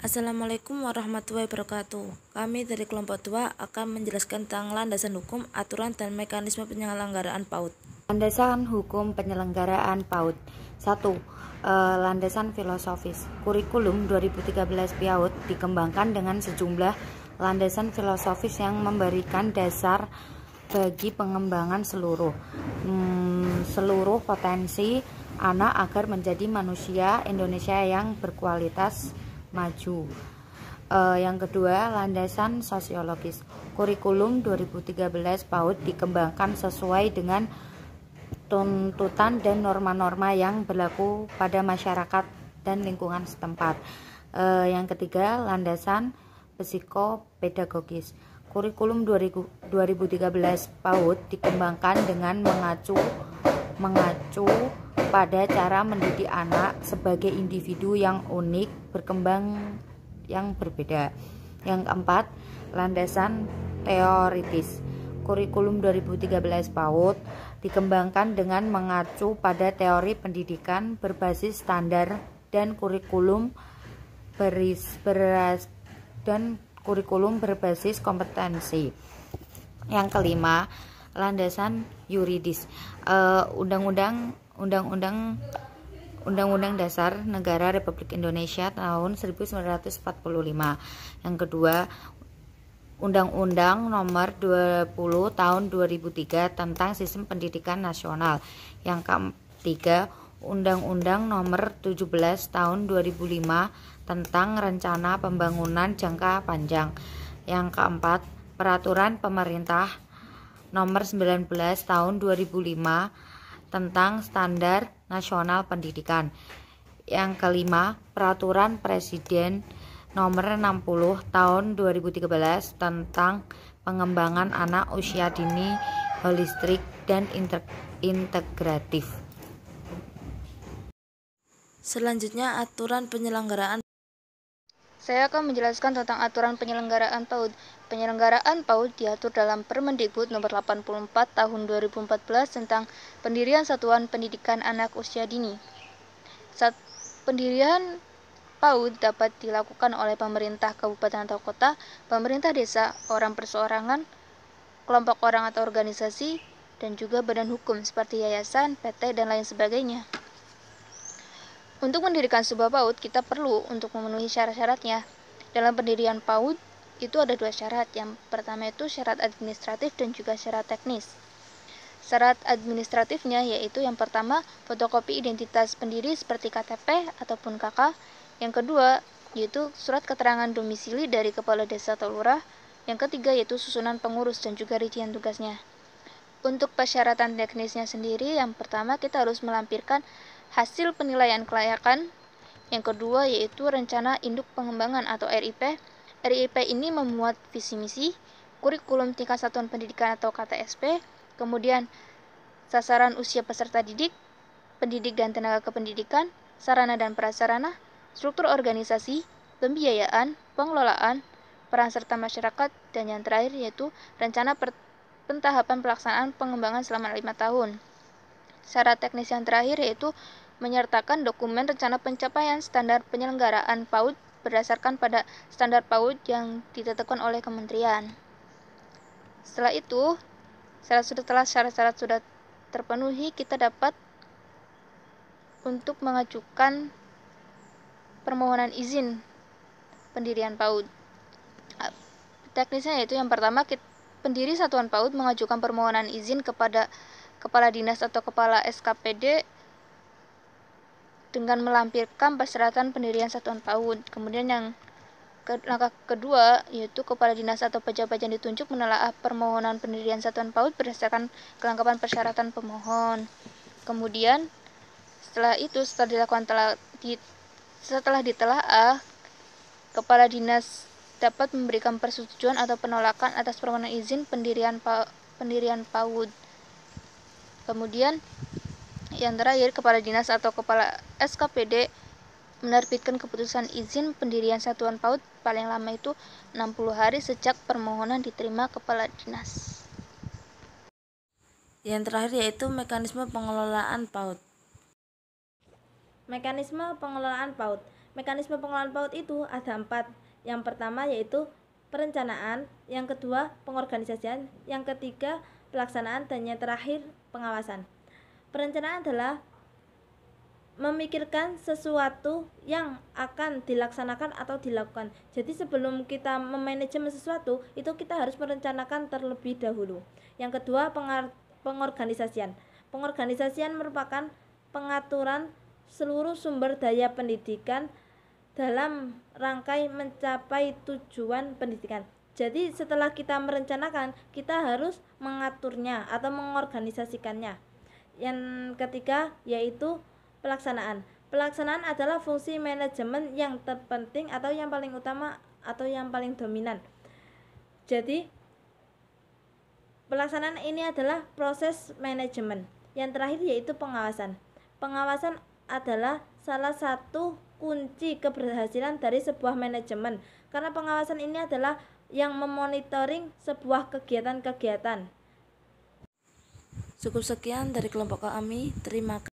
Assalamualaikum warahmatullahi wabarakatuh. Kami dari kelompok 2 akan menjelaskan tentang landasan hukum, aturan, dan mekanisme penyelenggaraan PAUD. Landasan hukum penyelenggaraan PAUD. 1. Landasan filosofis. Kurikulum 2013 PAUD dikembangkan dengan sejumlah landasan filosofis yang memberikan dasar bagi pengembangan seluruh potensi anak agar menjadi manusia Indonesia yang berkualitas maju. Yang kedua, landasan sosiologis. Kurikulum 2013 PAUD dikembangkan sesuai dengan tuntutan dan norma-norma yang berlaku pada masyarakat dan lingkungan setempat. Yang ketiga, landasan psikopedagogis. Kurikulum 2013 PAUD dikembangkan dengan mengacu pada cara mendidik anak sebagai individu yang unik, berkembang yang berbeda. Yang keempat, landasan teoritis. Kurikulum 2013 PAUD dikembangkan dengan mengacu pada teori pendidikan berbasis standar dan kurikulum berbasis kompetensi. Yang kelima, landasan yuridis. Undang-Undang Dasar Negara Republik Indonesia tahun 1945. Yang kedua, Undang-Undang Nomor 20 Tahun 2003 tentang Sistem Pendidikan Nasional. Yang ketiga, Undang-Undang Nomor 17 Tahun 2005 tentang Rencana Pembangunan Jangka Panjang. Yang keempat, Peraturan Pemerintah Nomor 19 Tahun 2005 tentang Standar Nasional Pendidikan. Yang kelima, Peraturan Presiden Nomor 60 Tahun 2013 tentang pengembangan anak usia dini holistik dan integratif. Selanjutnya, aturan penyelenggaraan. Saya akan menjelaskan tentang aturan penyelenggaraan PAUD. Penyelenggaraan PAUD diatur dalam Permendikbud Nomor 84 Tahun 2014 tentang pendirian Satuan Pendidikan Anak Usia Dini. Pendirian PAUD dapat dilakukan oleh pemerintah kabupaten atau kota, pemerintah desa, orang perseorangan, kelompok orang atau organisasi, dan juga badan hukum seperti yayasan, PT, dan lain sebagainya. Untuk mendirikan sebuah PAUD, kita perlu untuk memenuhi syarat-syaratnya. Dalam pendirian PAUD, itu ada dua syarat. Yang pertama itu syarat administratif dan juga syarat teknis. Syarat administratifnya yaitu yang pertama, fotokopi identitas pendiri seperti KTP ataupun KK. Yang kedua, yaitu surat keterangan domisili dari kepala desa atau lurah. Yang ketiga, yaitu susunan pengurus dan juga rincian tugasnya. Untuk persyaratan teknisnya sendiri, yang pertama kita harus melampirkan hasil penilaian kelayakan. Yang kedua yaitu rencana induk pengembangan atau RIP. RIP ini memuat visi misi, kurikulum tingkat satuan pendidikan atau KTSP, kemudian sasaran usia peserta didik, pendidik dan tenaga kependidikan, sarana dan prasarana, struktur organisasi, pembiayaan, pengelolaan, peran serta masyarakat, dan yang terakhir yaitu rencana pentahapan pelaksanaan pengembangan selama 5 tahun. Syarat teknis yang terakhir yaitu menyertakan dokumen rencana pencapaian standar penyelenggaraan PAUD berdasarkan pada standar PAUD yang ditetapkan oleh kementerian. Setelah itu, setelah syarat-syarat sudah terpenuhi, kita dapat untuk mengajukan permohonan izin pendirian PAUD. Teknisnya yaitu yang pertama, pendiri satuan PAUD mengajukan permohonan izin kepada kepala dinas atau kepala SKPD dengan melampirkan persyaratan pendirian satuan PAUD. Kemudian langkah kedua yaitu kepala dinas atau pejabat yang ditunjuk menelaah permohonan pendirian satuan PAUD berdasarkan kelengkapan persyaratan pemohon. Kemudian setelah ditelaah, kepala dinas dapat memberikan persetujuan atau penolakan atas permohonan izin pendirian PAUD. Kemudian yang terakhir, kepala dinas atau kepala SKPD menerbitkan keputusan izin pendirian satuan PAUD paling lama itu 60 hari sejak permohonan diterima kepala dinas. Yang terakhir yaitu mekanisme pengelolaan PAUD. Mekanisme pengelolaan PAUD. Mekanisme pengelolaan PAUD itu ada 4. Yang pertama yaitu perencanaan, yang kedua pengorganisasian, yang ketiga pelaksanaan, dan yang terakhir pengawasan. Perencanaan adalah memikirkan sesuatu yang akan dilaksanakan atau dilakukan. Jadi sebelum kita memanajemen sesuatu, itu kita harus merencanakan terlebih dahulu. Yang kedua pengorganisasian. Pengorganisasian merupakan pengaturan seluruh sumber daya pendidikan dalam rangkai mencapai tujuan pendidikan. Jadi setelah kita merencanakan, kita harus mengaturnya atau mengorganisasikannya. Yang ketiga yaitu pelaksanaan. Pelaksanaan adalah fungsi manajemen yang terpenting atau yang paling utama atau yang paling dominan. Jadi pelaksanaan ini adalah proses manajemen. Yang terakhir yaitu pengawasan. Pengawasan adalah salah satu kunci keberhasilan dari sebuah manajemen, karena pengawasan ini adalah yang memonitoring sebuah kegiatan-kegiatan. Cukup sekian dari kelompok kami. Terima kasih.